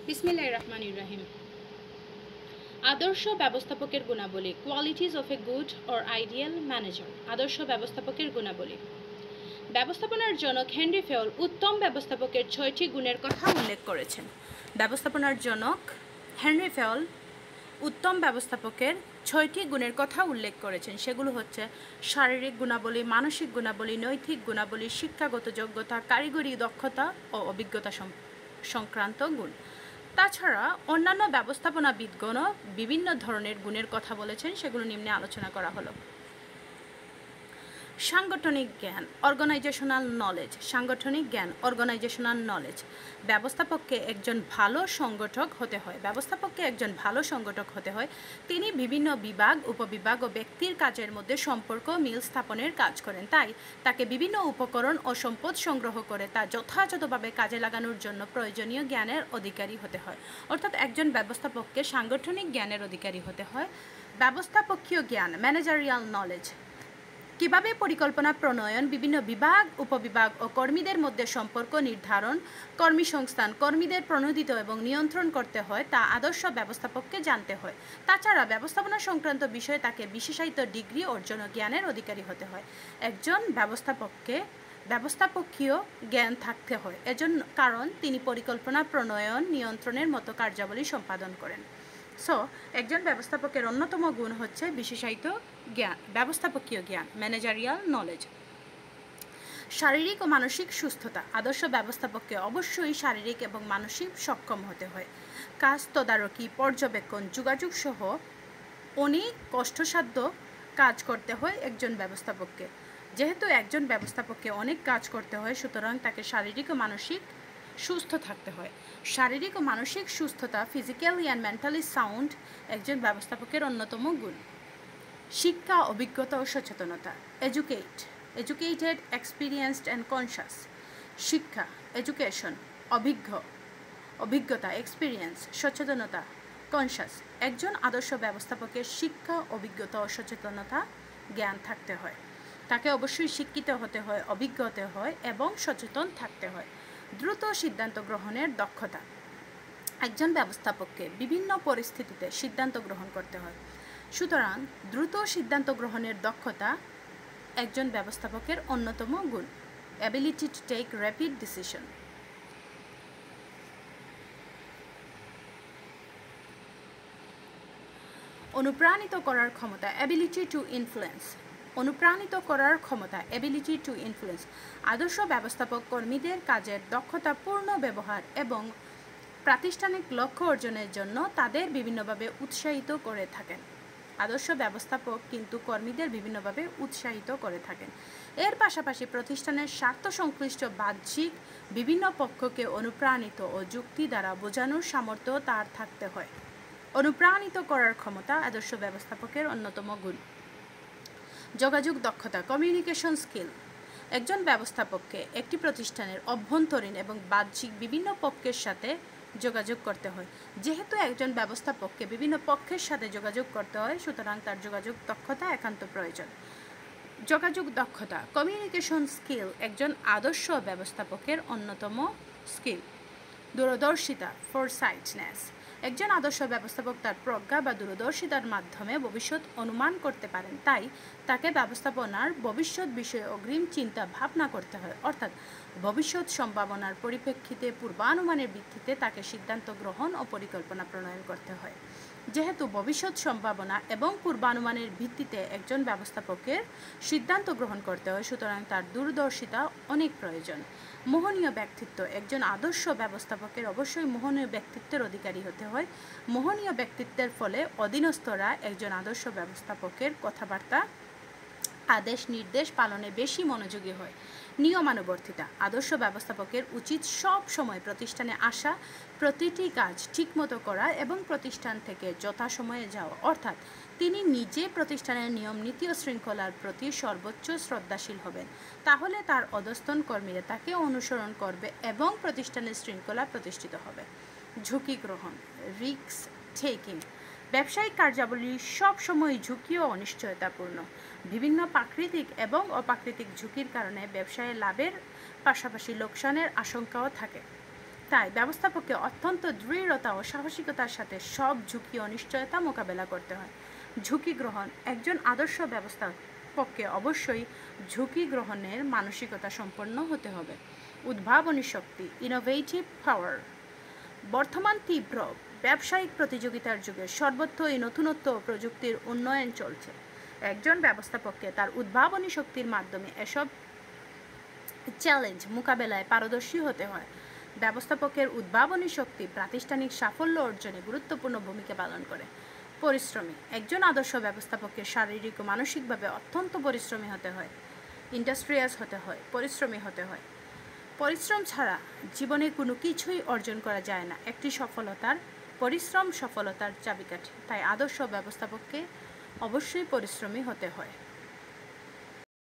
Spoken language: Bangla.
বিসমিল্লাহির রহমানির রহিম। আদর্শ ব্যবস্থাপকের গুণাবলী, qualities of a good or ideal manager. আদর্শ ব্যবস্থাপকের গুণাবলী। ব্যবস্থাপনার জনক হেনরি ফেওল উত্তম ব্যবস্থাপকের 6টি গুণের কথা উল্লেখ করেছেন। ব্যবস্থাপনার জনক হেনরি ফেওল উত্তম ব্যবস্থাপকের 6টি গুণের কথা উল্লেখ করেছেন। সেগুলো হচ্ছে শারীরিক গুণাবলী, মানসিক গুণাবলী, নৈতিক গুণাবলী, শিক্ষাগত যোগ্যতা, কারিগরি দক্ষতা ও অভিজ্ঞতা সংক্রান্ত গুণ। তাছাড়া অন্যান্য ব্যবস্থাপনাবিদগণও বিভিন্ন ধরনের গুণের কথা বলেছেন, সেগুলো নিম্নে আলোচনা করা হলো। সাংগঠনিক জ্ঞান, অর্গানাইজেশনাল নলেজ। সাংগঠনিক জ্ঞান, অর্গানাইজেশনাল নলেজ। ব্যবস্থাপককে একজন ভালো সংগঠক হতে হয়। ব্যবস্থাপককে একজন ভালো সংগঠক হতে হয় তিনি বিভিন্ন বিভাগ, উপবিভাগ ও ব্যক্তির কাজের মধ্যে সম্পর্ক মিল স্থাপনের কাজ করেন। তাই তাকে বিভিন্ন উপকরণ ও সম্পদ সংগ্রহ করে তা যথাযথভাবে কাজে লাগানোর জন্য প্রয়োজনীয় জ্ঞানের অধিকারী হতে হয়। অর্থাৎ একজন ব্যবস্থাপককে সাংগঠনিক জ্ঞানের অধিকারী হতে হয়। ব্যবস্থাপকীয় জ্ঞান, ম্যানেজারিয়াল নলেজ। কিভাবে পরিকল্পনা প্রণয়ন, বিভিন্ন বিভাগ, উপবিভাগ ও কর্মীদের মধ্যে সম্পর্ক নির্ধারণ, কর্মী সংস্থান, কর্মীদের প্রণোদিত এবং নিয়ন্ত্রণ করতে হয় তা আদর্শ ব্যবস্থাপককে জানতে হয়। তাছাড়া ব্যবস্থাপনা সংক্রান্ত বিষয়ে তাকে বিশেষায়িত ডিগ্রি অর্জন ও জ্ঞানের অধিকারী হতে হয়। একজন ব্যবস্থাপককে ব্যবস্থাপকীয় জ্ঞান থাকতে হয় এজন্য, কারণ তিনি পরিকল্পনা প্রণয়ন, নিয়ন্ত্রণের মতো কার্যাবলী সম্পাদন করেন। একজন ব্যবস্থাপকের অন্যতম গুণ হচ্ছে বিশেষায়িত জ্ঞান, ব্যবস্থাপকীয় জ্ঞান, ম্যানেজারিয়াল নলেজ। শারীরিক ও মানসিক সুস্থতা। আদর্শ ব্যবস্থাপককে অবশ্যই শারীরিক এবং মানসিক সক্ষম হতে হয়। কাজ তদারকি, পর্যবেক্ষণ, যোগাযোগ সহ অনেক কষ্টসাধ্য কাজ করতে হয় একজন ব্যবস্থাপককে। যেহেতু একজন ব্যবস্থাপককে অনেক কাজ করতে হয়, সুতরাং তাকে শারীরিক ও মানসিক সুস্থ থাকতে হয়। শারীরিক ও মানসিক সুস্থতা, ফিজিক্যালি অ্যান্ড মেন্টালি সাউন্ড একজন ব্যবস্থাপকের অন্যতম গুণ। শিক্ষা, অভিজ্ঞতা ও সচেতনতা। Educated, experienced and conscious. শিক্ষা, এডুকেশন, অভিজ্ঞতা, এক্সপিরিয়েন্স, সচেতনতা, কনশাস। একজন আদর্শ ব্যবস্থাপকের শিক্ষা, অভিজ্ঞতা ও সচেতনতা জ্ঞান থাকতে হয়। তাকে অবশ্যই শিক্ষিত হতে হয়, অভিজ্ঞ হতে হয় এবং সচেতন থাকতে হয়। দ্রুত সিদ্ধান্ত গ্রহণের দক্ষতা। একজন ব্যবস্থাপককে বিভিন্ন পরিস্থিতিতে সিদ্ধান্ত গ্রহণ করতে হয়, সুতরাং দ্রুত সিদ্ধান্ত গ্রহণের দক্ষতা একজন ব্যবস্থাপকের অন্যতম গুণ। Ability to take rapid decision. অনুপ্রাণিত করার ক্ষমতা, অ্যাবিলিটি টু ইনফ্লুয়েন্স। অনুপ্রাণিত করার ক্ষমতা, অ্যাবিলিটি টু ইনফ্লুয়েন্স। আদর্শ ব্যবস্থাপক কর্মীদের কাজের দক্ষতাপূর্ণ ব্যবহার এবং প্রাতিষ্ঠানিক লক্ষ্য অর্জনের জন্য তাদের বিভিন্নভাবে উৎসাহিত করে থাকেন। আদর্শ ব্যবস্থাপক কিন্তু কর্মীদের বিভিন্নভাবে উৎসাহিত করে থাকেন। এর পাশাপাশি প্রতিষ্ঠানের স্বার্থ সংশ্লিষ্ট বাহ্যিক বিভিন্ন পক্ষকে অনুপ্রাণিত ও যুক্তি দ্বারা বোঝানোর সামর্থ্য তার থাকতে হয়। অনুপ্রাণিত করার ক্ষমতা আদর্শ ব্যবস্থাপকের অন্যতম গুণ। যোগাযোগ দক্ষতা, কমিউনিকেশন স্কিল। একজন ব্যবস্থাপককে একটি প্রতিষ্ঠানের অভ্যন্তরীণ এবং বাহ্যিক বিভিন্ন পক্ষের সাথে যোগাযোগ করতে হয়। যেহেতু একজন ব্যবস্থাপককে বিভিন্ন পক্ষের সাথে যোগাযোগ করতে হয়, সুতরাং তার যোগাযোগ দক্ষতা একান্ত প্রয়োজন। যোগাযোগ দক্ষতা, কমিউনিকেশন স্কিল একজন আদর্শ ব্যবস্থাপকের অন্যতম স্কিল। দূরদর্শিতা, ফোরসাইটনেস। একজন আদর্শ ব্যবস্থাপক তার প্রজ্ঞা বা দূরদর্শিতার মাধ্যমে ভবিষ্যৎ অনুমান করতে পারেন, তাই তাকে ব্যবস্থাপনার ভবিষ্যৎ বিষয়ে অগ্রিম চিন্তা ভাবনা করতে হয়, অর্থাৎ ভবিষ্যৎ সম্ভাবনার পরিপ্রেক্ষিতে পূর্বানুমানের ভিত্তিতে তাকে সিদ্ধান্ত গ্রহণ ও পরিকল্পনা প্রণয়ন করতে হয়। যেহেতু ভবিষ্যৎ সম্ভাবনা এবং পূর্বানুমানের ভিত্তিতে একজন ব্যবস্থাপকের সিদ্ধান্ত গ্রহণ করতে হয়, সুতরাং তার দূরদর্শিতা অনেক প্রয়োজন। মোহনীয় ব্যক্তিত্ব। একজন আদর্শ ব্যবস্থাপকের অবশ্যই মোহনীয় ব্যক্তিত্বের অধিকারী হতে হয়। মোহনীয় ব্যক্তিত্বের ফলে অধীনস্থরা একজন আদর্শ ব্যবস্থাপকের কথাবার্তা, আদেশ নির্দেশ পালনে বেশি মনোযোগী হয়। নিয়মানুবর্তিতা। আদর্শ ব্যবস্থাপকের উচিত সব সময় প্রতিষ্ঠানে আসা, প্রতিটি কাজ ঠিকমতো করা এবং প্রতিষ্ঠান থেকে যথাসময়ে যাওয়া, অর্থাৎ তিনি নিজে প্রতিষ্ঠানের নিয়ম নীতি ও শৃঙ্খলার প্রতি সর্বোচ্চ শ্রদ্ধাশীল হবেন। তাহলে তার অধস্তন কর্মীরা তাকে অনুসরণ করবে এবং প্রতিষ্ঠানের শৃঙ্খলা প্রতিষ্ঠিত হবে। ঝুঁকি গ্রহণ, রিস্ক টেকিং। ব্যবসায়িক কার্যাবলী সবসময় ঝুঁকি ও অনিশ্চয়তাপূর্ণ। বিভিন্ন প্রাকৃতিক এবং অপ্রাকৃতিক ঝুঁকির কারণে ব্যবসায়ে লাভের পাশাপাশি লোকসানের আশঙ্কাও থাকে। তাই ব্যবস্থাপককে অত্যন্ত দৃঢ়তা ও সাহসিকতার সাথে সব ঝুঁকি ও অনিশ্চয়তা মোকাবেলা করতে হয়। ঝুঁকি গ্রহণ: একজন আদর্শ ব্যবস্থাপককে অবশ্যই ঝুঁকি গ্রহণের মানসিকতা সম্পন্ন হতে হবে। উদ্ভাবনী শক্তি, ইনোভেটিভ পাওয়ার: বর্তমান তীব্র ব্যবসায়িক প্রতিযোগিতার যুগে সর্বত্র এই নতুনত্ব ও প্রযুক্তির উন্নয়ন চলছে। একজন ব্যবস্থাপককে তার উদ্ভাবনী শক্তির মাধ্যমে এসব চ্যালেঞ্জ মোকাবেলায় পারদর্শী হতে হয়। ব্যবস্থাপকের উদ্ভাবনী শক্তি প্রাতিষ্ঠানিক সাফল্য অর্জনে গুরুত্বপূর্ণ ভূমিকা পালন করে। পরিশ্রমী: একজন আদর্শ ব্যবস্থাপককে শারীরিক ও মানসিকভাবে অত্যন্ত পরিশ্রমী হতে হয়, ইন্ডাস্ট্রিয়াস হতে হয়, পরিশ্রমী হতে হয়। পরিশ্রম ছাড়া জীবনে কোনো কিছুই অর্জন করা যায় না। একটি পরিশ্রম সফলতার চাবিকাঠি। তাই আদর্শ ব্যবস্থাপককে অবশ্যই পরিশ্রমী হতে হয়।